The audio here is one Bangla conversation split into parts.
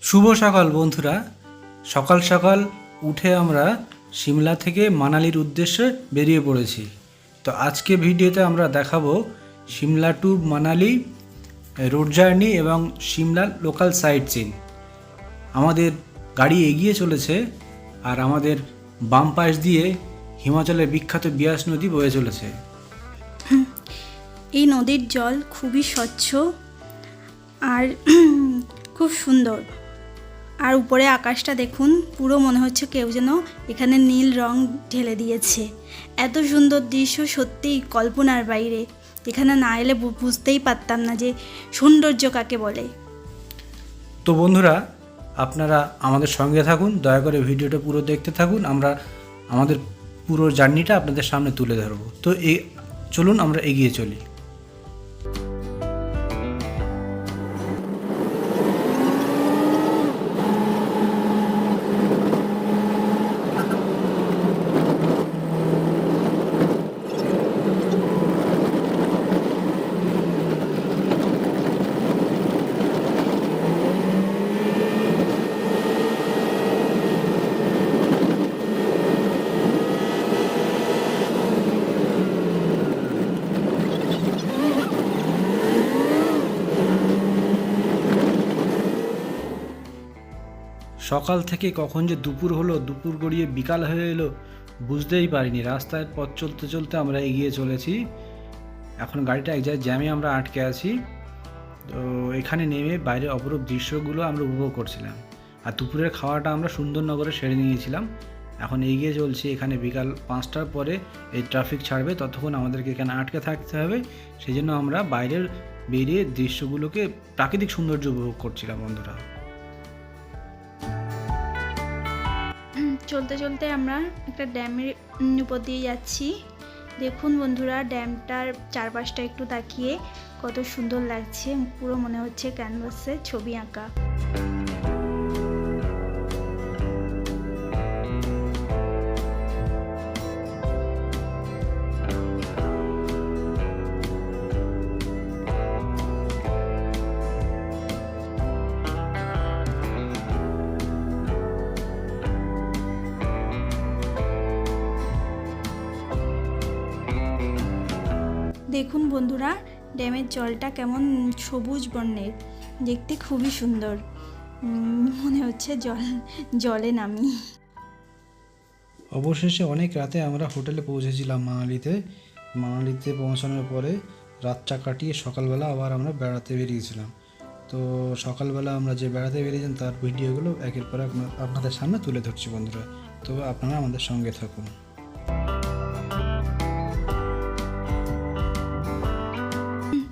শুভ সকাল বন্ধুরা। সকাল সকাল উঠে আমরা সিমলা থেকে মানালির উদ্দেশ্যে বেরিয়ে পড়েছি। তো আজকে ভিডিওতে আমরা দেখাবো Shimla to Manali road journey এবং সিমলা লোকাল সাইট সিন। আমাদের গাড়ি এগিয়ে চলেছে আর আমাদের বাম পাশ দিয়ে হিমাচলের বিখ্যাত বিয়াস নদী বয়ে চলেছে। এই নদীর জল খুবই স্বচ্ছ আর খুব সুন্দর। আর উপরে আকাশটা দেখুন, পুরো মনে হচ্ছে কেউ যেন এখানে নীল রং ঢেলে দিয়েছে। এত সুন্দর দৃশ্য, সত্যিই কল্পনার বাইরে। এখানে না এলে বুঝতেই পারতাম না যে সৌন্দর্য কাকে বলে। তো বন্ধুরা, আপনারা আমাদের সঙ্গে থাকুন, দয়া করে ভিডিওটা পুরো দেখতে থাকুন। আমরা আমাদের পুরো জার্নিটা আপনাদের সামনে তুলে ধরবো। তো চলুন আমরা এগিয়ে চলি। সকাল থেকে কখন যে দুপুর হলো, দুপুর গড়িয়ে বিকাল হয়ে এলো বুঝতেই পারিনি। রাস্তায় পথ চলতে চলতে আমরা এগিয়ে চলেছি। এখন গাড়িটা এক জায়গায় জ্যামে আমরা আটকে আছি। তো এখানে নেমে বাইরের অপরূপ দৃশ্যগুলো আমরা উপভোগ করছিলাম। আর দুপুরের খাওয়াটা আমরা সুন্দরনগরে সেরে নিয়েছিলাম। এখন এগিয়ে চলছি। এখানে বিকাল 5টার পরে এই ট্রাফিক ছাড়বে, ততক্ষণ আমাদেরকে এখানে আটকে থাকতে হবে। সেই জন্য আমরা বাইরের বেরিয়ে দৃশ্যগুলোকে, প্রাকৃতিক সৌন্দর্য উপভোগ করছিলাম বন্ধুরা। চলতে চলতে আমরা একটা ড্যামের উপর দিয়ে যাচ্ছি। দেখুন বন্ধুরা, ড্যামটার চারপাশটা একটু তাকিয়ে কত সুন্দর লাগছে। পুরো মনে হচ্ছে ক্যানভাসে ছবি আঁকা। দেখুন বন্ধুরা, ড্যামের জলটা কেমন সবুজ বর্ণের, দেখতে খুবই সুন্দর। মনে হচ্ছে জলে নামি। অবশেষে অনেক রাতে আমরা হোটেলে পৌঁছেছিলাম মানালিতে পৌঁছানোর পরে রাতটা কাটিয়ে সকালবেলা আবার আমরা বেড়াতে বেরিয়েছিলাম। তো সকালবেলা আমরা যে বেড়াতে বেরিয়েছিলাম তার ভিডিওগুলো একের পর এক আপনাদের সামনে তুলে ধরছি বন্ধুরা। তো আপনারা আমাদের সঙ্গে থাকুন।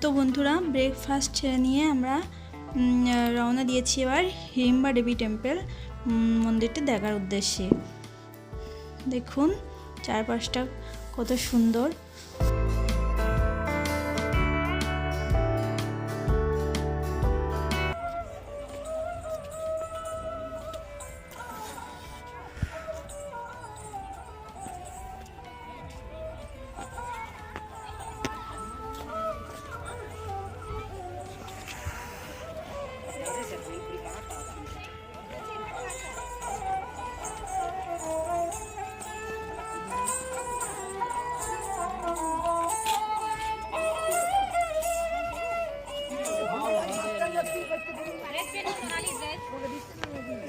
তো বন্ধুরা, ব্রেকফাস্ট ছেড়ে নিয়ে আমরা রওনা দিয়েছি এবার হিড়িম্বা দেবী টেম্পল মন্দিরটি দেখার উদ্দেশ্যে। দেখুন চারপাশটা কত সুন্দর।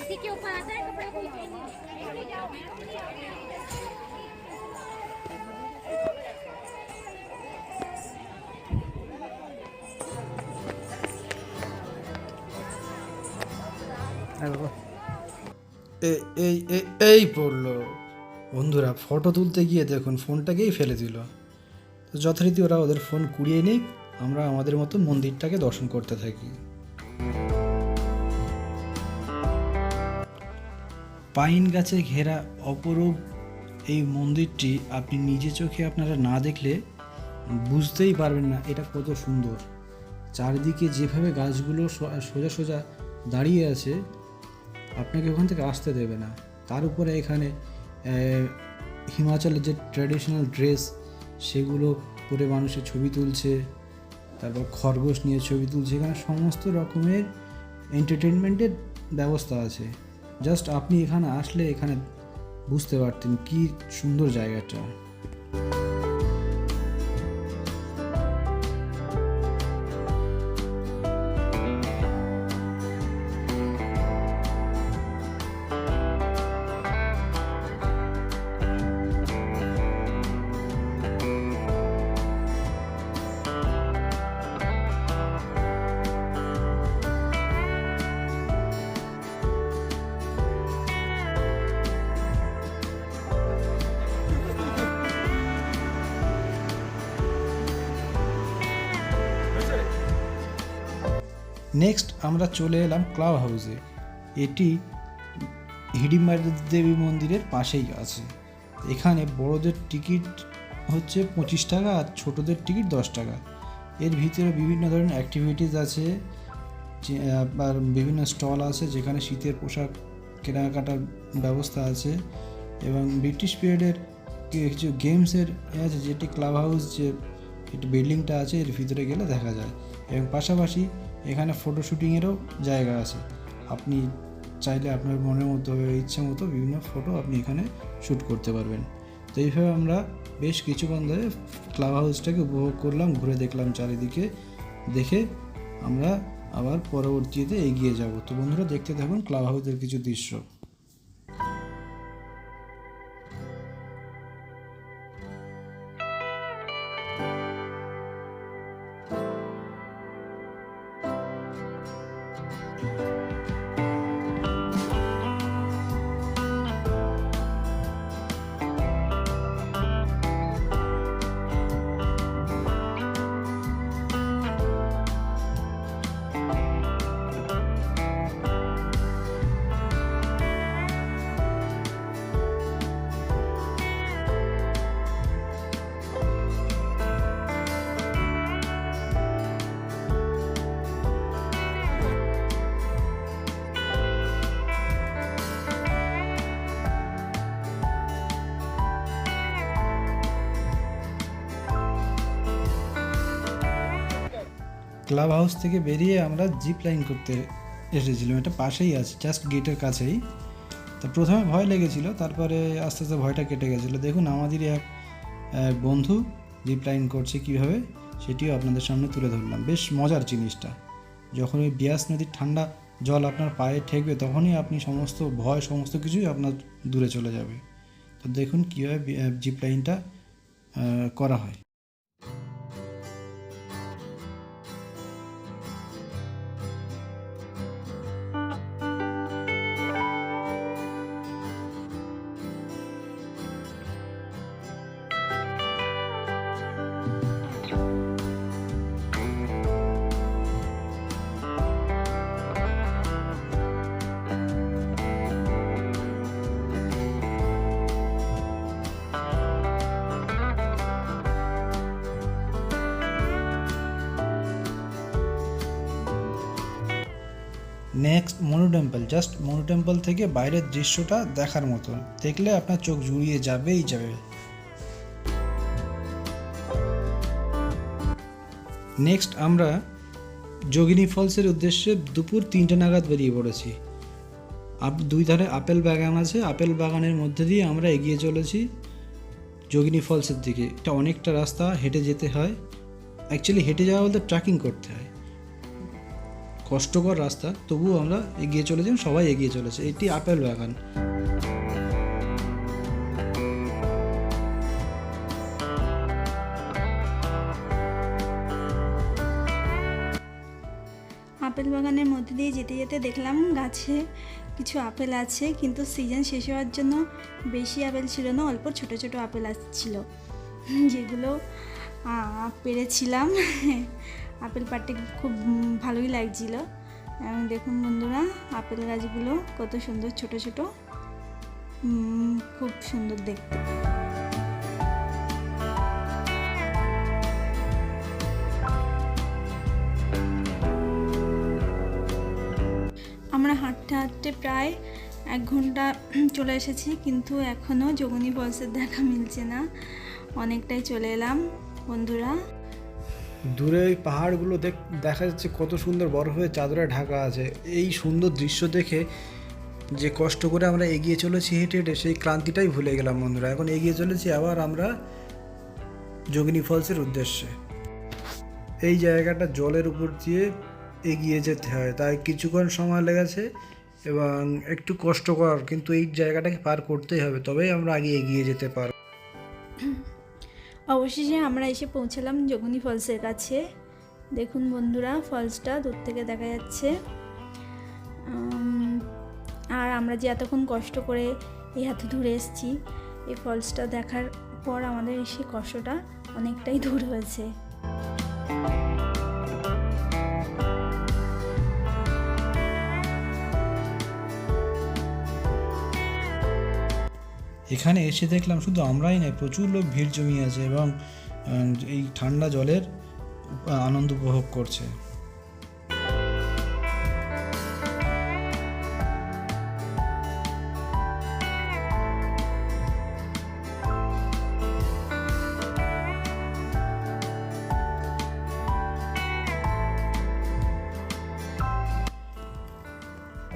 इसी के ऊपर आता है कपड़े को এই পড়লো বন্ধুরা। ফটো তুলতে গিয়ে দেখুন ফোনটাকেই ফেলে দিল। তো যথারীতি ওরা ওদের ফোন কুড়িয়ে নিক, আমরা আমাদের মতো মন্দিরটাকে দর্শন করতে থাকি। পাইন গাছে ঘেরা অপরূপ এই মন্দিরটি আপনি নিজে চোখে আপনারা না দেখলে বুঝতেই পারবেন না এটা কত সুন্দর। চারিদিকে যেভাবে গাছগুলো সোজা সোজা দাঁড়িয়ে আছে, আপনাকে ওখান থেকে আসতে দেবে না। তার উপরে এখানে হিমাচলের যে ট্র্যাডিশনাল ড্রেস সেগুলো পরে মানুষের ছবি তুলছে, তারপর খরগোশ নিয়ে ছবি তুলছে। এখানে সমস্ত রকমের এন্টারটেনমেন্টের ব্যবস্থা আছে। জাস্ট আপনি এখানে আসলে এখানে বুঝতে পারতেন কি সুন্দর জায়গাটা। নেক্সট আমরা চলে এলাম ক্লাব হাউসে। এটি হিডিম্বা দেবী মন্দিরের পাশেই আছে। এখানে বড়দের টিকিট হচ্ছে 25 টাকা আর ছোটদের টিকিট 10 টাকা। এর ভিতরে বিভিন্ন ধরনের অ্যাক্টিভিটিস আছে, আর বিভিন্ন স্টল আছে যেখানে শীতের পোশাক কেনাকাটার ব্যবস্থা আছে, এবং ব্রিটিশ পিরিয়ডের কিছু গেমসের আছে, যেটি ক্লাব হাউস যে একটি বিল্ডিংটা আছে এর ভিতরে গেলে দেখা যায়। এবং পাশাপাশি এখানে ফটো শুটিংয়েরও জায়গা আছে। আপনি চাইলে আপনার মনের মতো ইচ্ছে মতো বিভিন্ন ফটো আপনি এখানে শ্যুট করতে পারবেন। তো এইভাবে আমরা বেশ কিছুক্ষণ ধরে ক্লাব হাউসটাকে উপভোগ করলাম, ঘুরে দেখলাম চারিদিকে, দেখে আমরা আবার পরবর্তীতে এগিয়ে যাব। তো বন্ধুরা, দেখতে থাকুন ক্লাব হাউসের কিছু দৃশ্য। ক্লাব হাউস থেকে বেরিয়ে আমরা জিপ লাইন করতে এসেছিলাম। এটা পাশেই আছে, জাস্ট গেটের কাছেই। তো প্রথমে ভয় লেগেছিল, তারপরে আস্তে আস্তে ভয়টা কেটে গেছিলো। দেখুন আমাদেরই এক বন্ধু জিপ লাইন করছে কীভাবে, সেটিও আপনাদের সামনে তুলে ধরলাম। বেশ মজার জিনিসটা। যখন ওই বিয়াস নদীর ঠান্ডা জল আপনার পায়ে ঠেকবে, তখনই আপনি সমস্ত ভয় সমস্ত কিছুই আপনার দূরে চলে যাবে। তো দেখুন কীভাবে জিপ লাইনটা করা হয়। Next Manu temple. Just Manu temple থেকে বাইরের দৃশ্যটা দেখার মতো, দেখলে আপনার চোখ জুড়িয়ে যাবেই যাবে। নেক্সট আমরা যোগিনী ফলসের উদ্দেশ্যে দুপুর 3টে নাগাদ বেরিয়ে পড়েছি। দুই ধারে আপেল বাগান আছে, আপেল বাগানের মধ্যে দিয়ে আমরা এগিয়ে চলেছি যোগিনী ফলসের দিকে। এটা অনেকটা রাস্তা হেঁটে যেতে হয়। অ্যাকচুয়ালি হেঁটে যাওয়া বলতে ট্রেকিং করতে হয়, কষ্টকর রাস্তা, তবুও আমরা এগিয়ে চলেছি, সবাই এগিয়ে চলেছে। এটি আপেল বাগান। আপেল বাগানের মধ্যে দিয়ে যেতে যেতে দেখলাম গাছে কিছু আপেল আছে, কিন্তু সিজন শেষ হওয়ার জন্য বেশি আপেল ছিল না, অল্প ছোট ছোট আপেল আসছিল, যেগুলো পেরেছিলাম। আপেল পাড়তে খুব ভালোই লাগছিল। দেখুন বন্ধুরা, আপেল গাছগুলো কত সুন্দর, ছোট ছোট, খুব সুন্দর দেখতে। আমরা হাঁটতে হাঁটতে প্রায় 1 ঘন্টা চলে এসেছি, কিন্তু এখনও যোগিনী ফলসের দেখা মিলছে না। অনেকটাই চলে এলাম বন্ধুরা। দূরে ওই পাহাড়গুলো দেখা যাচ্ছে কত সুন্দর বরফের চাদরে ঢাকা আছে। এই সুন্দর দৃশ্য দেখে যে কষ্ট করে আমরা এগিয়ে চলেছি হেঁটে হেঁটে, সেই ক্লান্তিটাই ভুলে গেলাম বন্ধুরা। এখন এগিয়ে চলেছি আবার আমরা যোগিনী ফলসের উদ্দেশ্যে। এই জায়গাটা জলের উপর দিয়ে এগিয়ে যেতে হয়, তাই কিছুক্ষণ সময় লেগেছে এবং একটু কষ্টকর, কিন্তু এই জায়গাটাকে পার করতেই হবে, তবেই আমরা আগে এগিয়ে যেতে পারব। অবশেষে আমরা এসে পৌঁছালাম যোগিনী ফলসের কাছে। দেখুন বন্ধুরা, ফলসটা দূর থেকে দেখা যাচ্ছে। আর আমরা যে এতক্ষণ কষ্ট করে এই এত দূরে এসেছি, এই ফলসটা দেখার পর আমাদের সেই কষ্টটা অনেকটাই দূর হয়েছে। এখানে এসে দেখলাম শুধু আমরাই নয়, প্রচুর লোক ভিড় জমিয়ে আছে এবং এই ঠান্ডা জলের আনন্দ উপভোগ করছে।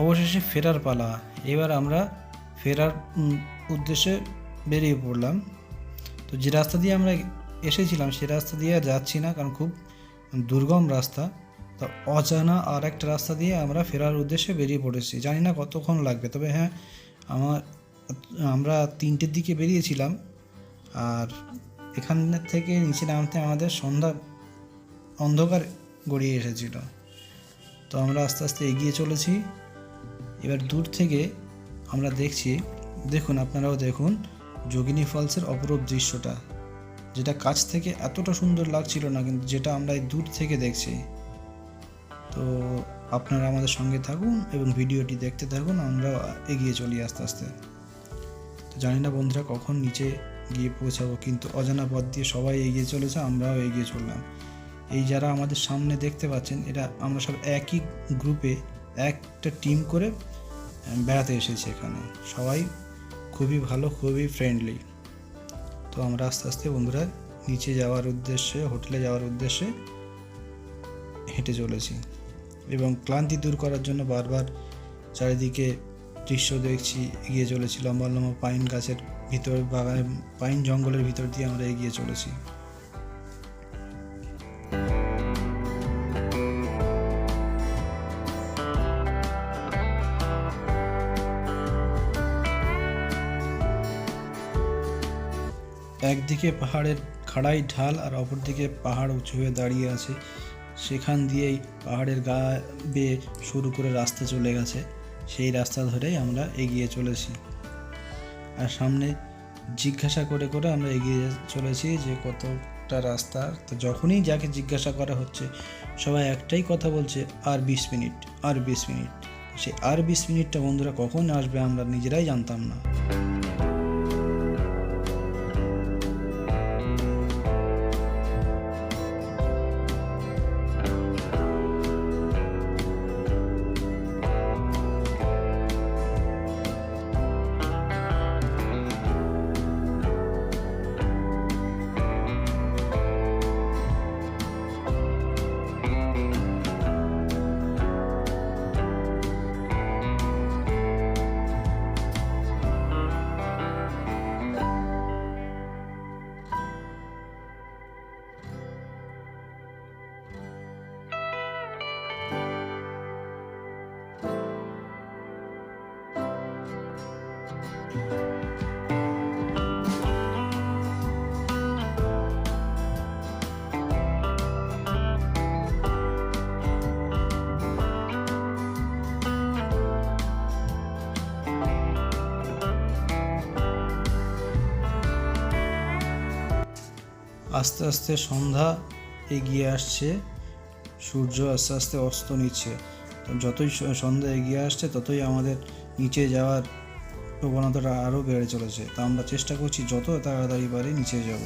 অবশেষে ফেরার পালা। এবার আমরা ফেরার উদ্দেশ্যে বেরিয়ে পড়লাম। তো যে রাস্তা দিয়ে আমরা এসেছিলাম সে রাস্তা দিয়ে আর যাচ্ছি না, কারণ খুব দুর্গম রাস্তা। তো অজানা আর একটা রাস্তা দিয়ে আমরা ফেরার উদ্দেশ্যে বেরিয়ে পড়েছি। জানি না কতক্ষণ লাগবে, তবে হ্যাঁ, আমরা 3টের দিকে বেরিয়েছিলাম, আর এখান থেকে নিচে নামতে আমাদের সন্ধ্যা অন্ধকার গড়িয়ে এসেছিল। তো আমরা আস্তে আস্তে এগিয়ে চলেছি। এবার দূর থেকে আমরা দেখছি, দেখুন আপনারাও দেখুন যোগিনী ফলসের অপরূপ দৃশ্যটা, যেটা কাছ থেকে এতটা সুন্দর লাগছিল না, কিন্তু যেটা আমরা এই দূর থেকে দেখছি। তো আপনারা আমাদের সঙ্গে থাকুন এবং ভিডিওটি দেখতে থাকুন, আমরা এগিয়ে চলি আস্তে আস্তে। তো জানি না বন্ধুরা কখন নিচে গিয়ে পৌঁছাবো, কিন্তু অজানা পথ দিয়ে সবাই এগিয়ে চলেছে, আমরাও এগিয়ে চললাম। এই যারা আমাদের সামনে দেখতে পাচ্ছেন, এরা আমরা সব একই গ্রুপে একটা টিম করে বেড়াতে এসেছি এখানে। সবাই খুবই ভালো, খুবই ফ্রেন্ডলি। তো আমরা আস্তে আস্তে বন্ধুরা নিচে যাওয়ার উদ্দেশ্যে, হোটেলে যাওয়ার উদ্দেশ্যে হেঁটে চলেছি এবং ক্লান্তি দূর করার জন্য বারবার চারিদিকে দৃশ্য দেখছি, এগিয়ে চলেছি। লম্বা লম্বা পাইন গাছের ভিতর, বাগানে পাইন জঙ্গলের ভিতর দিয়ে আমরা এগিয়ে চলেছি। একদিকে পাহাড়ের খাড়াই ঢাল আর অপরদিকে পাহাড় উঁচু হয়ে দাঁড়িয়ে আছে, সেখান দিয়েই পাহাড়ের গা বেয়ে শুরু করে রাস্তা চলে গেছে। সেই রাস্তা ধরেই আমরা এগিয়ে চলেছি, আর সামনে জিজ্ঞাসা করে করে আমরা এগিয়ে চলেছি যে কতটা রাস্তা। তো যখনই যাকে জিজ্ঞাসা করা হচ্ছে, সবাই একটাই কথা বলছে, আর 20 মিনিট, আর 20 মিনিট। সেই আর 20 মিনিটটা বন্ধুরা কখন আসবে আমরা নিজেরাই জানতাম না। আস্তে আস্তে সন্ধ্যা এগিয়ে আসছে, সূর্য আস্তে আস্তে অস্ত নিচ্ছে। তো যতই সন্ধ্যা এগিয়ে আসছে ততই আমাদের নিচে যাওয়ার প্রবণতাটা আরও বেড়ে চলেছে। তো আমরা চেষ্টা করছি যত তাড়াতাড়ি পারি নিচে যাব।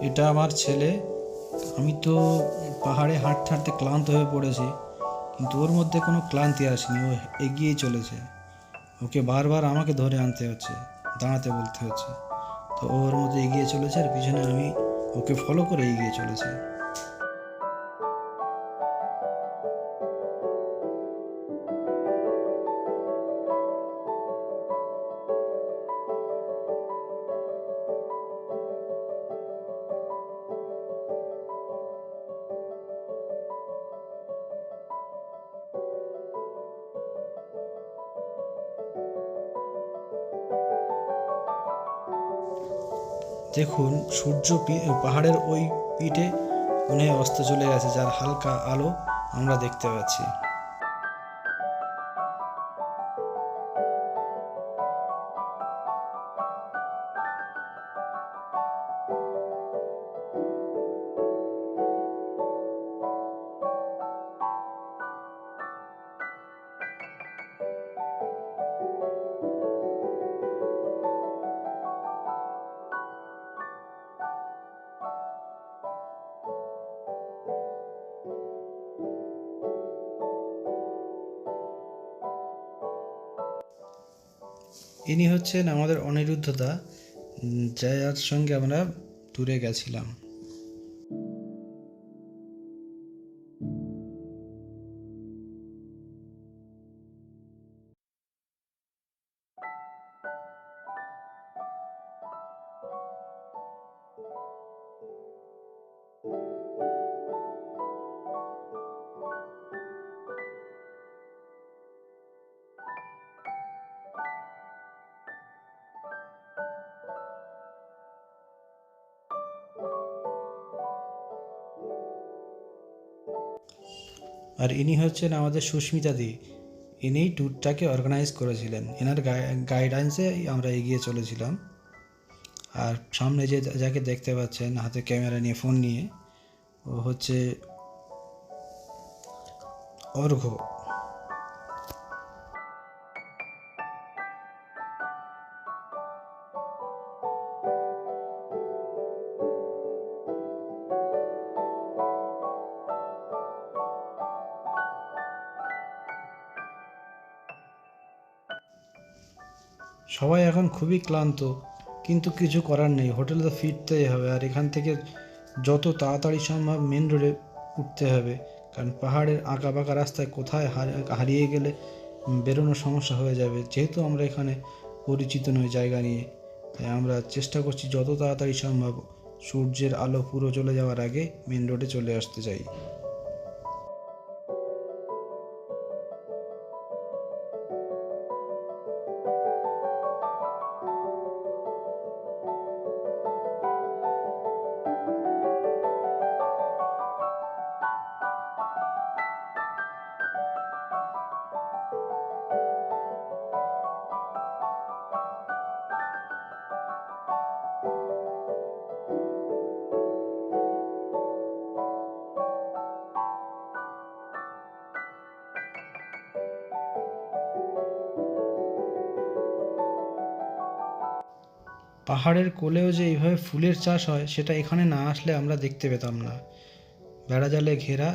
এটা আমার ছেলে। আমি তো পাহাড়ে হাঁটতে হাঁটতে ক্লান্ত হয়ে পড়েছি, কিন্তু ওর মধ্যে কোনো ক্লান্তি আসেনি, ও এগিয়েই চলেছে। ওকে বারবার আমাকে ধরে আনতে হচ্ছে, দাঁড়াতে বলতে হচ্ছে। তো ওর মধ্যে এগিয়ে চলেছে, আর পিছনে আমি ওকে ফলো করে এগিয়ে চলেছি। দেখুন, সূর্য পাহাড়ের ওই পিঠে মনে হয় অস্ত চলে গেছে, যার হালকা আলো আমরা দেখতে পাচ্ছি। ইনি হচ্ছেন আমাদের অনিরুদ্ধদা, যার সঙ্গে আমরা ট্যুরে গেছিলাম। আর ইনি হচ্ছেন আমাদের সুস্মিতা দি। ইনি ট্যুরটাকে অর্গানাইজ করেছিলেন, এনার গাইডেন্সে আমরা এগিয়ে চলেছিলাম। আর সামনে যাকে দেখতে পাচ্ছেন হাতে ক্যামেরা নিয়ে, ফোন নিয়ে, ও হচ্ছে অর্ঘ্য। সবাই এখন খুবই ক্লান্ত, কিন্তু কিছু করার নেই, হোটেলে তো ফিরতেই হবে। আর এখান থেকে যত তাড়াতাড়ি সম্ভব মেন রোডে উঠতে হবে, কারণ পাহাড়ের আঁকা বাঁকা রাস্তায় কোথায় হারিয়ে গেলে বেরোনোর সমস্যা হয়ে যাবে। যেহেতু আমরা এখানে পরিচিত নই জায়গা নিয়ে, তাই আমরা চেষ্টা করছি যত তাড়াতাড়ি সম্ভব সূর্যের আলো পুরো চলে যাওয়ার আগে মেন রোডে চলে আসতে চাই। পাহাড়ের কোলেও যে এইভাবে ফুলের চাষ হয়, সেটা এখানে না আসলে আমরা দেখতে পেতাম না। বেড়া জালে ঘেরা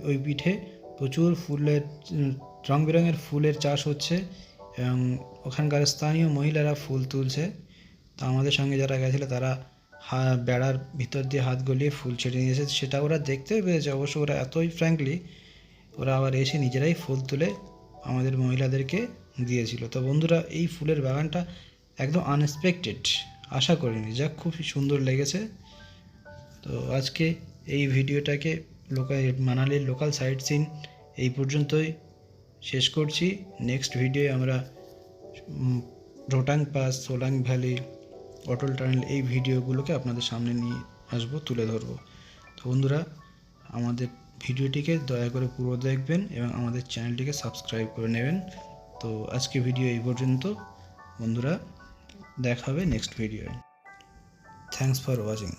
ওই পিঠে প্রচুর ফুলের, রং বেরঙের ফুলের চাষ হচ্ছে, এবং ওখানকার স্থানীয় মহিলারা ফুল তুলছে। তা আমাদের সঙ্গে যারা গেছিলো তারা বেড়ার ভিতর দিয়ে হাত গলিয়ে ফুল ছেড়ে নিয়েছে, সেটা ওরা দেখতেও পেয়েছে। অবশ্য ওরা এতই ফ্র্যাঙ্কলি, ওরা আবার এসে নিজেরাই ফুল তুলে আমাদের মহিলাদেরকে দিয়েছিল। তো বন্ধুরা, এই ফুলের বাগানটা একদম আনএক্সপেক্টেড, আশা করিনি, যা খুব সুন্দর লেগেছে। তো আজকে এই ভিডিওটাকে মানালির লোকাল সাইট সিন এই পর্যন্তই শেষ করছি। নেক্সট ভিডিওয়ে আমরা রোটাং পাস, সোলাং ভ্যালি, অটল টানেল, এই ভিডিওগুলোকে আপনাদের সামনে নিয়ে আসবো, তুলে ধরবো। তো বন্ধুরা, আমাদের ভিডিওটিকে দয়া করে পুরো দেখবেন এবং আমাদের চ্যানেলটিকে সাবস্ক্রাইব করে নেবেন। তো আজকে ভিডিও এই পর্যন্ত বন্ধুরা, দেখা হবে নেক্সট ভিডিওয়ে। Thanks for watching.